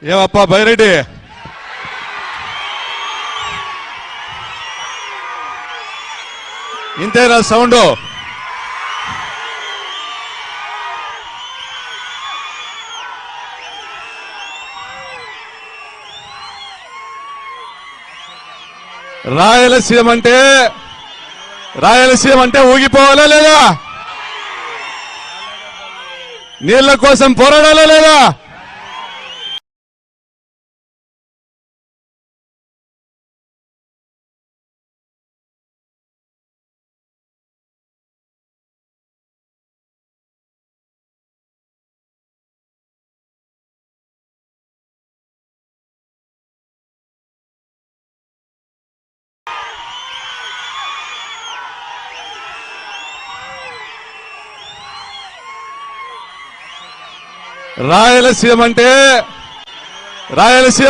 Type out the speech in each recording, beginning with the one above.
ఏమప్పా బైరెడ్డి, ఇంతేనా సౌండ్? రాయలసీమ అంటే ఊగిపోవాలా లేదా? నీళ్ల కోసం పోరాడాలా లేదా? రాయలసీమ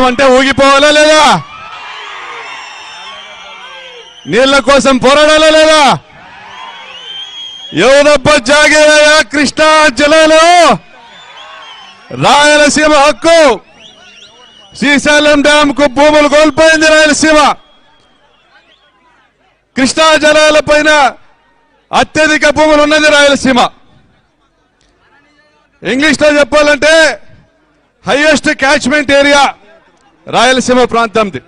అంటే ఊగిపోవాలా లేదా? నీళ్ల కోసం పోరాడాలా లేదా? ఎవరబ్బ జాగేయా కృష్ణా జలాలు? రాయలసీమ హక్కు. శ్రీశైలం డ్యామ్ కు భూములు కోల్పోయింది రాయలసీమ. కృష్ణా జలాల పైన అత్యధిక భూములు ఉన్నది రాయలసీమ. ఇంగ్లీష్ లో చెప్పాలంటే హైయెస్ట్ క్యాచ్మెంట్ ఏరియా రాయలసీమ ప్రాంతంది.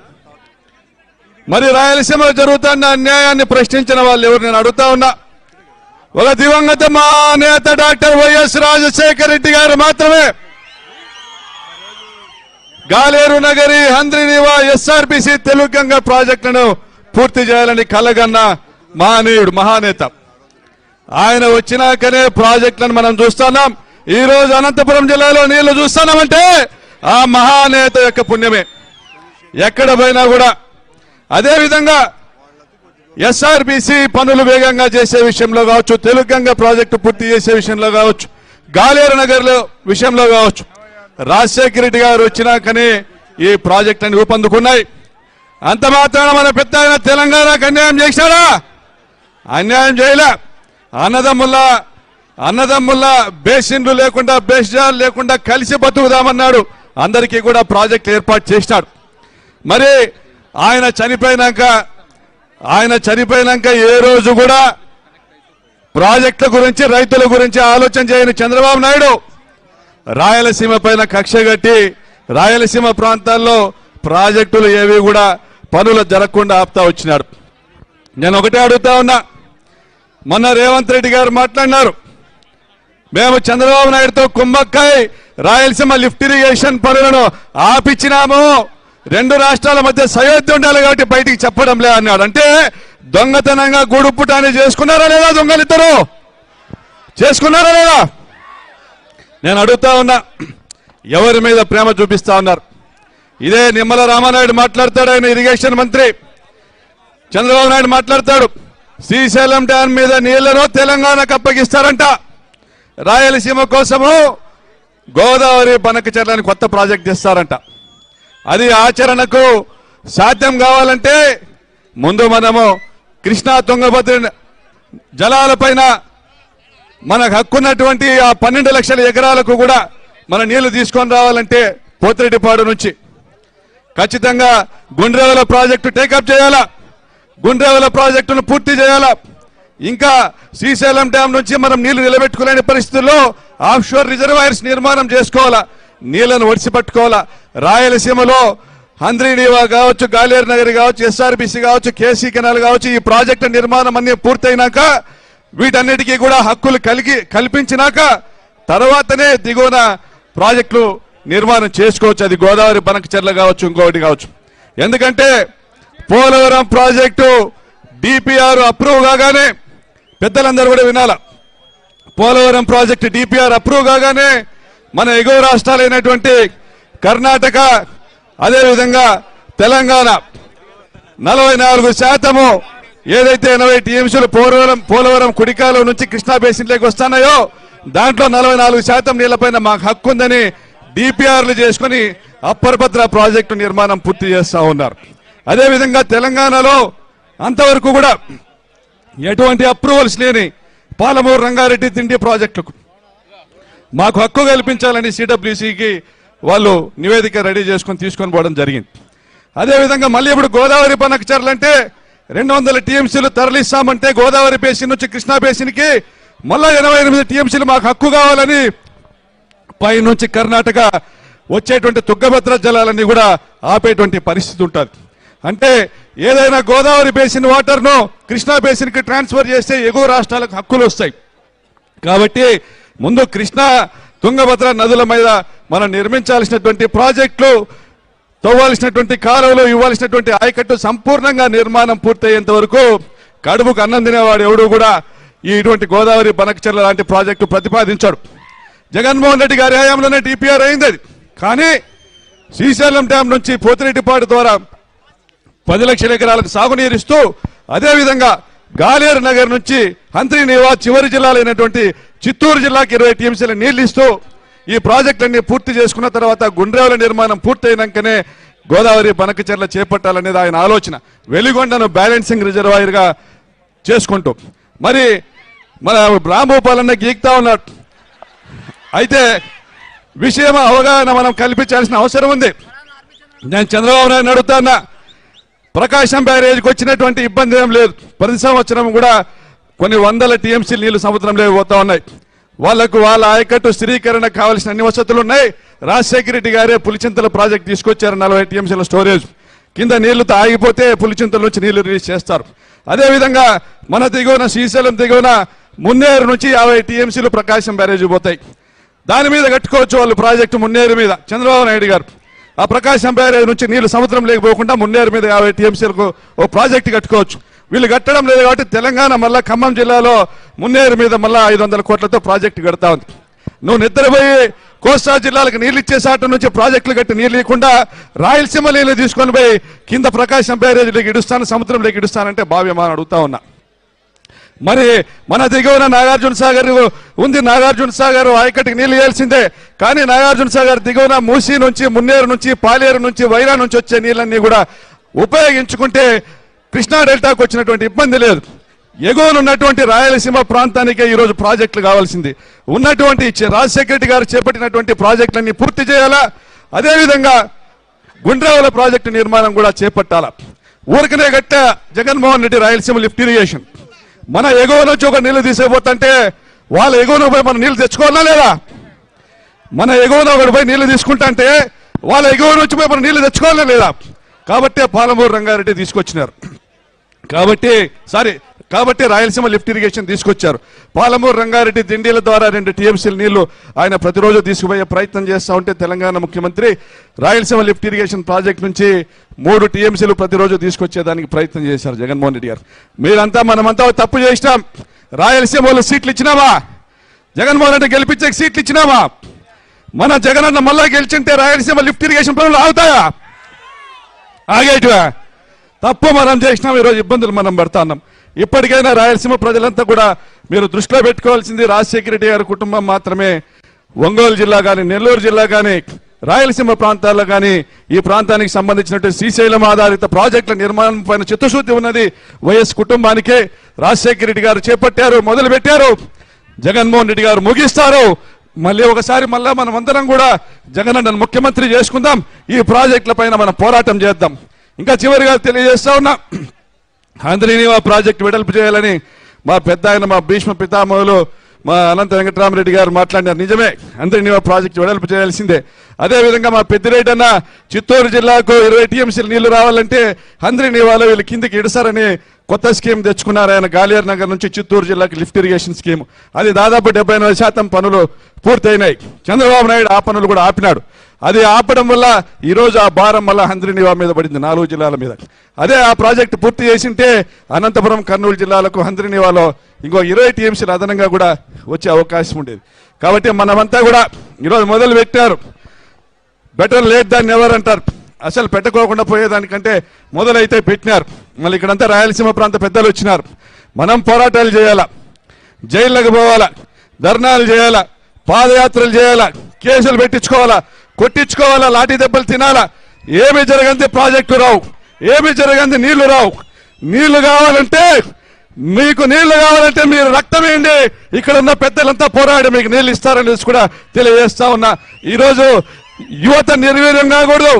మరి రాయలసీమ జరుగుతున్న అన్యాయాన్ని ప్రశ్నించిన వాళ్ళు ఎవరు? నేను అడుగుతా ఉన్నా. ఒక దివంగత మా నేత డాక్టర్ వైఎస్ రాజశేఖర రెడ్డి గారు మాత్రమే గాలేరు నగరి, హంద్రీనీవా, ఎస్ఆర్బిసి, తెలుగు గంగ ప్రాజెక్టులను పూర్తి చేయాలని కలగన్న మహనీయుడు, మహానేత. ఆయన వచ్చినాకనే ప్రాజెక్టులను మనం చూస్తున్నాం. ఈ రోజు అనంతపురం జిల్లాలో నీళ్లు చూస్తున్నామంటే ఆ మహానేత యొక్క పుణ్యమే. ఎక్కడ పోయినా కూడా అదేవిధంగా ఎస్ఆర్బిసి పనులు వేగంగా చేసే విషయంలో కావచ్చు, తెలుగు గంగ ప్రాజెక్టు పూర్తి చేసే విషయంలో కావచ్చు, గాలేరు నగర్ విషయంలో కావచ్చు, రాజశేఖర రెడ్డి గారు వచ్చినాకనే ఈ ప్రాజెక్టులను రూపొందుకున్నాయి. అంత మాత్రాన మన పెద్ద ఆయన తెలంగాణకు అన్యాయం చేశాడా? అన్యాయం చేయలే. అన్నదమ్ముల్లా బేసిన్లు లేకుండా, బేస్జాలు లేకుండా కలిసి బతుకుదామన్నాడు. అందరికీ కూడా ప్రాజెక్ట్ ఏర్పాటు చేసినాడు. మరి ఆయన చనిపోయినాక ఏ రోజు కూడా ప్రాజెక్టుల గురించి, రైతుల గురించి ఆలోచన చేయని చంద్రబాబు నాయుడు రాయలసీమ పైన కక్ష కట్టి రాయలసీమ ప్రాంతాల్లో ప్రాజెక్టులు ఏవి కూడా పనులు జరగకుండా ఆపుతా వచ్చినాడు. నేను ఒకటే అడుగుతా ఉన్నా. మొన్న రేవంత్ రెడ్డి గారు మాట్లాడినారు, మేము చంద్రబాబు నాయుడుతో కుమ్మక్కై రాయలసీమ లిఫ్ట్ ఇరిగేషన్ పనులను ఆపిచ్చినాము, రెండు రాష్ట్రాల మధ్య సయోధ్య ఉండాలి కాబట్టి బయటికి చెప్పడం లే అన్నాడు. అంటే దొంగతనంగా గూడు పుటాన్ని చేసుకున్నారా లేదా? దొంగలిద్దరు చేసుకున్నారా లేదా? నేను అడుగుతా ఉన్నా. ఎవరి మీద ప్రేమ చూపిస్తా ఉన్నారు? ఇదే నిమ్మల రామానాయుడు మాట్లాడతాడు, ఆయన ఇరిగేషన్ మంత్రి. చంద్రబాబు నాయుడు మాట్లాడతాడు, శ్రీశైలం డ్యామ్ మీద నీళ్లను తెలంగాణకు అప్పగిస్తారంట, రాయలసీమ కోసము గోదావరి బనకచెర్లని కొత్త ప్రాజెక్ట్ చేస్తారంట. అది ఆచరణకు సాధ్యం కావాలంటే ముందు మనము కృష్ణా తుంగభద్ర జలాలపైన మనకు హక్కున్నటువంటి ఆ 12 లక్షల ఎకరాలకు కూడా మన నీళ్లు తీసుకొని రావాలంటే పోతిరెడ్డిపాడు నుంచి ఖచ్చితంగా గుండ్రేవల ప్రాజెక్టు టేకప్ చేయాలా, గుండ్రేవల ప్రాజెక్టును పూర్తి చేయాలా. ఇంకా శ్రీశైలం డ్యామ్ నుంచి మనం నీళ్లు నిలబెట్టుకోలేని పరిస్థితుల్లో ఆఫ్షోర్ రిజర్వాయర్స్ నిర్మాణం చేసుకోవాలా, నీళ్లను ఒడిసిపట్టుకోవాలా. రాయలసీమలో హంద్రీనీవా కావచ్చు, గాలేరు నగరి కావచ్చు, ఎస్ఆర్బిసి కావచ్చు, కేసీ కెనాల్ కావచ్చు, ఈ ప్రాజెక్టు నిర్మాణం అన్ని పూర్తయినాక వీటన్నిటికీ కూడా హక్కులు కల్పించినాక తర్వాతనే దిగువన ప్రాజెక్టులు నిర్మాణం చేసుకోవచ్చు. అది గోదావరి బనకచెర్ల కావచ్చు, ఇంకొకటి కావచ్చు. ఎందుకంటే పోలవరం ప్రాజెక్టు డిపిఆర్ అప్రూవ్ కాగానే, పెద్దలందరూ కూడా వినాల, పోలవరం ప్రాజెక్టు డిపిఆర్ అప్రూవ్ కాగానే మన ఎగువ రాష్ట్రాలైనటువంటి కర్ణాటక, అదేవిధంగా తెలంగాణ 44% ఏదైతే 80 టీఎంసీలు పోలవరం కుడికాలు నుంచి కృష్ణా బేసిన్లోకి వస్తున్నాయో దాంట్లో 44% నీళ్లపైన మాకు హక్కు ఉందని డిపిఆర్లు చేసుకుని అప్పర్ భద్ర ప్రాజెక్టు నిర్మాణం పూర్తి చేస్తా ఉన్నారు. అదేవిధంగా తెలంగాణలో అంతవరకు కూడా ఎటువంటి అప్రూవల్స్ లేని పాలమూరు రంగారెడ్డి తిండి ప్రాజెక్టులకు మాకు హక్కు కల్పించాలని సిడబ్ల్యూసీకి వాళ్ళు నివేదిక రెడీ చేసుకొని తీసుకొని పోవడం జరిగింది. అదేవిధంగా మళ్ళీ ఇప్పుడు గోదావరి బనకచర్ల అంటే 200 టీఎంసీలు తరలిస్తామంటే గోదావరి బేసిన్ నుంచి కృష్ణా బేసిన్కి మళ్ళా 88 టీఎంసీలు మాకు హక్కు కావాలని పై నుంచి కర్ణాటక వచ్చేటువంటి తుంగభద్ర జలాలన్నీ కూడా ఆపేటువంటి పరిస్థితి ఉంటుంది. అంటే ఏదైనా గోదావరి బేసిన్ వాటర్ను కృష్ణా బేసిన్కి ట్రాన్స్ఫర్ చేస్తే ఎగువ రాష్ట్రాలకు హక్కులు వస్తాయి. కాబట్టి ముందు కృష్ణా తుంగభద్ర నదుల మీద మనం నిర్మించాల్సినటువంటి ప్రాజెక్టులు, తవ్వాల్సినటువంటి కాలువలు, ఇవ్వాల్సినటువంటి ఆయకట్టు సంపూర్ణంగా నిర్మాణం పూర్తయ్యేంత వరకు కడుపుకు అన్నం తినేవాడు ఎవడు కూడా ఇటువంటి గోదావరి బనకచర్ల లాంటి ప్రాజెక్టు ప్రతిపాదించాడు. జగన్మోహన్ రెడ్డి గారి హయాంలోనే డిపిఆర్ అయింది అది. కానీ శ్రీశైలం డ్యాం నుంచి పోతిరెడ్డిపాడు ద్వారా 10 లక్షల ఎకరాలకు సాగునీరిస్తూ, అదేవిధంగా గాలేరు నగర్ నుంచి హంద్రీనీవా చివరి జిల్లాలైనటువంటి చిత్తూరు జిల్లాకి 20 టీఎంసీల నీళ్లు ఇస్తూ ఈ ప్రాజెక్టులన్నీ పూర్తి చేసుకున్న తర్వాత గుండ్రేవుల నిర్మాణం పూర్తయినాకనే గోదావరి బనకచర్ల చేపట్టాలనేది ఆయన ఆలోచన. వెలిగొండను బ్యాలెన్సింగ్ రిజర్వాయర్గా చేసుకుంటూ మరి మన రాంభూపాలన్న గీక్తా ఉన్నాడు. అయితే విషయం అవగాహన మనం కల్పించాల్సిన అవసరం ఉంది. నేను చంద్రబాబు నాయుడు అడుగుతాన్నా, ప్రకాశం బ్యారేజ్కి వచ్చినటువంటి ఇబ్బంది ఏం లేదు. ప్రతి సంవత్సరం కూడా కొన్ని 100 టీఎంసీ నీళ్లు సముద్రంలో పోతా ఉన్నాయి. వాళ్లకు వాళ్ళ ఆయకట్టు స్థిరీకరణ కావాల్సిన అన్ని వసతులు ఉన్నాయి. రాజశేఖర రెడ్డి గారే పులిచింతల ప్రాజెక్ట్ తీసుకొచ్చారు. 40 టీఎంసీల స్టోరేజ్ కింద నీళ్లతో ఆగిపోతే పులిచింతల నుంచి నీళ్లు రిలీజ్ చేస్తారు. అదేవిధంగా మన దిగువన శ్రీశైలం దిగువన మున్నేరు నుంచి 50 టీఎంసీలు ప్రకాశం బ్యారేజ్ పోతాయి. దాని మీద కట్టుకోవచ్చు వాళ్ళు ప్రాజెక్టు మున్నేరు మీద. చంద్రబాబు నాయుడు గారు ఆ ప్రకాశం బ్యారేజ్ నుంచి నీళ్లు సముద్రం లేకపోకుండా మున్నేరు మీద 50 టీఎంసీలకు ఓ ప్రాజెక్టు కట్టుకోవచ్చు. వీళ్ళు కట్టడం లేదు కాబట్టి తెలంగాణ మళ్ళా ఖమ్మం జిల్లాలో మున్నేరు మీద మళ్ళా 500 కోట్లతో ప్రాజెక్టు కడతా ఉంది. నువ్వు నిద్రపోయి కోస్తా జిల్లాలకు నీళ్లు ఇచ్చేసాట నుంచి ప్రాజెక్టులు కట్టి నీళ్లు ఇవ్వకుండా రాయలసీమ నీళ్లు తీసుకొని పోయి కింద ప్రకాశం బ్యారేజ్లోకి ఇడుస్తాను, సముద్రంలోకి ఇడుస్తానంటే భావ్యమా అని అడుగుతా ఉన్నా. మరి మన దిగువన నాగార్జున సాగర్ ఉంది. నాగార్జున సాగర్ ఆయకట్టుకి నీళ్లు ఇవ్వాల్సిందే. కానీ నాగార్జున సాగర్ దిగువన మూసీ నుంచి, మున్నేరు నుంచి, పాలేరు నుంచి, వైరా నుంచి వచ్చే నీళ్ళన్నీ కూడా ఉపయోగించుకుంటే కృష్ణా డెల్టాకు వచ్చినటువంటి ఇబ్బంది లేదు. ఎగువన ఉన్నటువంటి రాయలసీమ ప్రాంతానికే ఈరోజు ప్రాజెక్టులు కావాల్సింది. ఉన్నటువంటి రాజశేఖర రెడ్డి గారు చేపట్టినటువంటి ప్రాజెక్టులన్నీ పూర్తి చేయాలా. అదేవిధంగా గుండ్రావుల ప్రాజెక్టు నిర్మాణం కూడా చేపట్టాలా. ఊరికనే గట్ట జగన్మోహన్ రెడ్డి రాయలసీమ లిఫ్ట్ ఇరిగేషన్ మన ఎగువ నుంచి ఒక నీళ్లు తీసేపోతుంటే వాళ్ళ ఎగువన పోయి మనం నీళ్లు తెచ్చుకోవాలా లేదా? మన ఎగువన ఒకటి పోయి నీళ్లు తీసుకుంటా అంటే వాళ్ళ ఎగువ నుంచి పోయి మనం నీళ్లు తెచ్చుకోవాలా లేదా? కాబట్టే పాలమూరు రంగారెడ్డి తీసుకొచ్చినారు. కాబట్టి రాయలసీమ లిఫ్ట్ ఇరిగేషన్ తీసుకొచ్చారు. పాలమూరు రంగారెడ్డి దిండీల ద్వారా 2 టీఎంసీల నీళ్లు ఆయన ప్రతిరోజు తీసుకుపోయే ప్రయత్నం చేస్తూ ఉంటే తెలంగాణ ముఖ్యమంత్రి రాయలసీమ లిఫ్ట్ ఇరిగేషన్ ప్రాజెక్ట్ నుంచి 3 టీఎంసీలు ప్రతిరోజు తీసుకొచ్చేదానికి ప్రయత్నం చేశారు జగన్మోహన్ రెడ్డి గారు. మనమంతా తప్పు చేసినాం. రాయలసీమ వాళ్ళు సీట్లు ఇచ్చినామా? జగన్మోహన్ రెడ్డి గెలిపించే సీట్లు ఇచ్చినామా? మన జగనన్న మళ్ళా గెలిచింటే రాయలసీమ లిఫ్ట్ ఇరిగేషన్ పనులు ఆగుతాయా? ఆగేటివా? తప్పు మనం చేసినాం. ఈరోజు ఇబ్బందులు మనం పడతా ఉన్నాం. ఇప్పటికైనా రాయలసీమ ప్రజలంతా కూడా మీరు దృష్టిలో పెట్టుకోవాల్సింది రాజశేఖర రెడ్డి గారి కుటుంబం మాత్రమే ఒంగోలు జిల్లా కానీ, నెల్లూరు జిల్లా కానీ, రాయలసీమ ప్రాంతాల్లో కానీ ఈ ప్రాంతానికి సంబంధించినటువంటి శ్రీశైలం ఆధారిత ప్రాజెక్టుల నిర్మాణం పైన చిత్తశుద్ధి ఉన్నది వైఎస్ కుటుంబానికే. రాజశేఖర రెడ్డి గారు చేపట్టారు, మొదలు పెట్టారు. జగన్మోహన్ రెడ్డి గారు ముగిస్తారు. మళ్ళీ ఒకసారి మనం అందరం కూడా జగనన్నను ముఖ్యమంత్రి చేసుకుందాం. ఈ ప్రాజెక్టుల పైన మనం పోరాటం చేద్దాం. ఇంకా చివరిగా తెలియజేస్తా ఉన్నా, హంద్రీనీవా ప్రాజెక్టు వెడల్పు చేయాలని మా పెద్ద ఆయన, మా భీష్మ పితామహులు మా అనంత వెంకటరామరెడ్డి గారు మాట్లాడినారు. నిజమే, హంద్రీనీవా ప్రాజెక్టు వెడల్పు చేయాల్సిందే. అదేవిధంగా మా పెద్దిరెడ్డి అన్న చిత్తూరు జిల్లాకు 20 టీఎంసీలు నీళ్లు రావాలంటే హంద్రీనీవాలో వీళ్ళు కిందికి ఇడసారని కొత్త స్కీమ్ తెచ్చుకున్నారు ఆయన. గాలియర్ నగర్ నుంచి చిత్తూరు జిల్లాకి లిఫ్ట్ ఇరిగేషన్ స్కీమ్. అది దాదాపు 78% పనులు పూర్తయినాయి. చంద్రబాబు నాయుడు ఆ పనులు కూడా ఆపినాడు. అది ఆపడం వల్ల ఈరోజు ఆ భారం వల్ల హంద్రీనీవా మీద పడింది, 4 జిల్లాల మీద. అదే ఆ ప్రాజెక్టు పూర్తి చేసింటే అనంతపురం, కర్నూలు జిల్లాలకు హంద్రీనీవాలో ఇంకో 20 టీఎంసీలు అదనంగా కూడా వచ్చే అవకాశం ఉండేది. కాబట్టి మనమంతా కూడా ఈరోజు మొదలు పెట్టారు. బెటర్ లేట్ దాన్ నెవర్ అంటారు. అసలు పెట్టకోకుండా పోయేదానికంటే మొదలైతే పెట్టినారు. మళ్ళీ ఇక్కడంతా రాయలసీమ ప్రాంత పెద్దలు వచ్చినారు. మనం పోరాటాలు చేయాలా, జైళ్ళకు పోవాలా, ధర్నాలు చేయాలా, పాదయాత్రలు చేయాలా, కేసులు పెట్టించుకోవాలా, కొట్టించుకోవాలా, లాఠీ దెబ్బలు తినాలా. ఏమి జరగంది ప్రాజెక్టు రావు, ఏమి జరగంది నీళ్లు రావు. నీళ్లు కావాలంటే మీరు రక్తం వేయండి. ఇక్కడ ఉన్న పెద్దలంతా పోరాడి మీకు నీళ్లు ఇస్తారని కూడా తెలియజేస్తా ఉన్నా. ఈరోజు యువత నిర్వీర్యం కాకూడదు,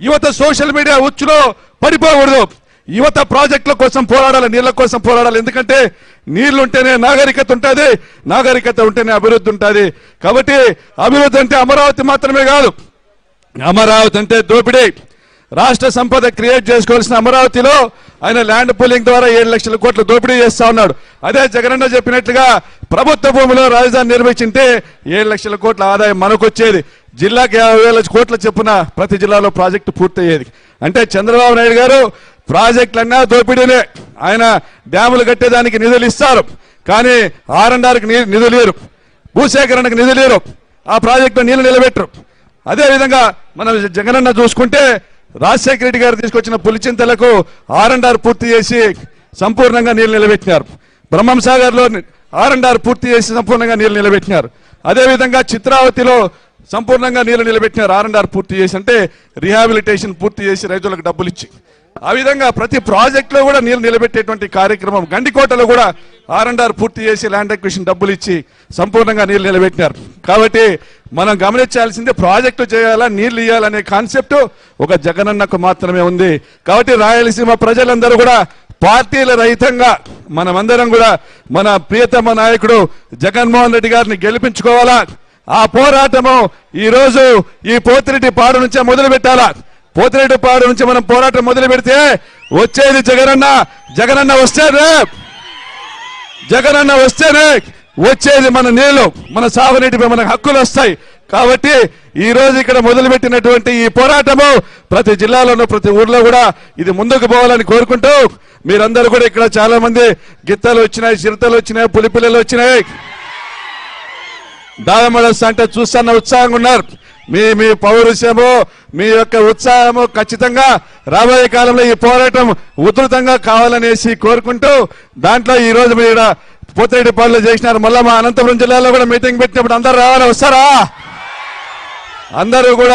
యువత సోషల్ మీడియా ఉచ్చులో పడిపోకూడదు, యువత ప్రాజెక్టుల కోసం పోరాడాలి, నీళ్ల కోసం పోరాడాలి. ఎందుకంటే నీళ్లు ఉంటేనే నాగరికత ఉంటుంది, నాగరికత ఉంటేనే అభివృద్ధి ఉంటుంది. కాబట్టి అభివృద్ధి అంటే అమరావతి మాత్రమే కాదు, అమరావతి అంటే దోపిడీ. రాష్ట్ర సంపద క్రియేట్ చేసుకోవాల్సిన అమరావతిలో ఆయన ల్యాండ్ పూలింగ్ ద్వారా 7 లక్షల కోట్ల దోపిడీ చేస్తా ఉన్నాడు. అదే జగనన్న చెప్పినట్లుగా ప్రభుత్వ భూమిలో రాజధాని నిర్మించింటే 7 లక్షల కోట్ల ఆదాయం మనకొచ్చేది. జిల్లాకి 50,000 కోట్ల చొప్పున ప్రతి జిల్లాలో ప్రాజెక్టు పూర్తయ్యేది. అంటే చంద్రబాబు నాయుడు గారు ప్రాజెక్టులన్నా దోపిడీనే. ఆయన డ్యాములు కట్టేదానికి నిధులు ఇస్తారు, కానీ R&Rకి నిధులు లేరు, భూసేకరణకు నిధులు లేరు, ఆ ప్రాజెక్టులో నీళ్లు నిలబెట్టరు. అదేవిధంగా మనం జగనన్న చూసుకుంటే రాజశేఖర రెడ్డి గారు తీసుకొచ్చిన పులిచింతలకు R&R పూర్తి చేసి సంపూర్ణంగా నీళ్లు నిలబెట్టినారు. బ్రహ్మం సాగర్లో R&R పూర్తి చేసి సంపూర్ణంగా నీళ్లు నిలబెట్టినారు. అదేవిధంగా చిత్రావతిలో సంపూర్ణంగా నీళ్లు నిలబెట్టినారు. R&R పూర్తి చేసి అంటే రీహాబిలిటేషన్ పూర్తి చేసి రైతులకు డబ్బులు ఇచ్చి, ఆ విధంగా ప్రతి ప్రాజెక్టులో కూడా నీళ్లు నిలబెట్టేటువంటి కార్యక్రమం. గండికోటలో కూడా R&R పూర్తి చేసి ల్యాండ్ అక్విజిషన్ డబ్బులు ఇచ్చి సంపూర్ణంగా నీళ్లు నిలబెట్టినారు. కాబట్టి మనం గమనించాల్సిందే, ప్రాజెక్టు చేయాలా, నీళ్లు ఇవ్వాలనే కాన్సెప్ట్ ఒక జగనన్నకు మాత్రమే ఉంది. కాబట్టి రాయలసీమ ప్రజలందరూ కూడా పార్టీల రహితంగా మనమందరం కూడా మన ప్రియతమ నాయకుడు జగన్మోహన్ రెడ్డి గారిని గెలిపించుకోవాలా. ఆ పోరాటము ఈ రోజు ఈ పోతిరెడ్డిపాడు నుంచే మొదలు పెట్టాలా. పోతిరెడ్డిపాడు నుంచి మనం పోరాటం మొదలు పెడితే వచ్చేది జగనన్న. జగనన్న వస్తేనే వచ్చేది మన నీళ్లు, మన సాగునీటిపై మన హక్కులు వస్తాయి. కాబట్టి ఈ రోజు ఇక్కడ మొదలుపెట్టినటువంటి ఈ పోరాటము ప్రతి జిల్లాలోనూ ప్రతి ఊర్లో కూడా ఇది ముందుకు పోవాలని కోరుకుంటూ, మీరందరూ కూడా ఇక్కడ చాలా మంది గిత్తలు వచ్చినాయి, చిరుతలు వచ్చినాయి, పులిపిల్లలు వచ్చినాయి, దామడస్ అంటే చూస్తున్న ఉత్సాహంగా ఉన్నారు. మీ పౌరుషము, మీ యొక్క ఉత్సాహము ఖచ్చితంగా రాబోయే కాలంలో ఈ పోరాటం ఉధృతంగా కావాలనేసి కోరుకుంటూ, దాంట్లో ఈ రోజు మీరు పోతిరెడ్డిపాడులో చేసినారు. మళ్ళా మా అనంతపురం జిల్లాలో కూడా మీటింగ్ పెట్టినప్పుడు అందరూ రావాలి, వస్తారా? అందరూ కూడా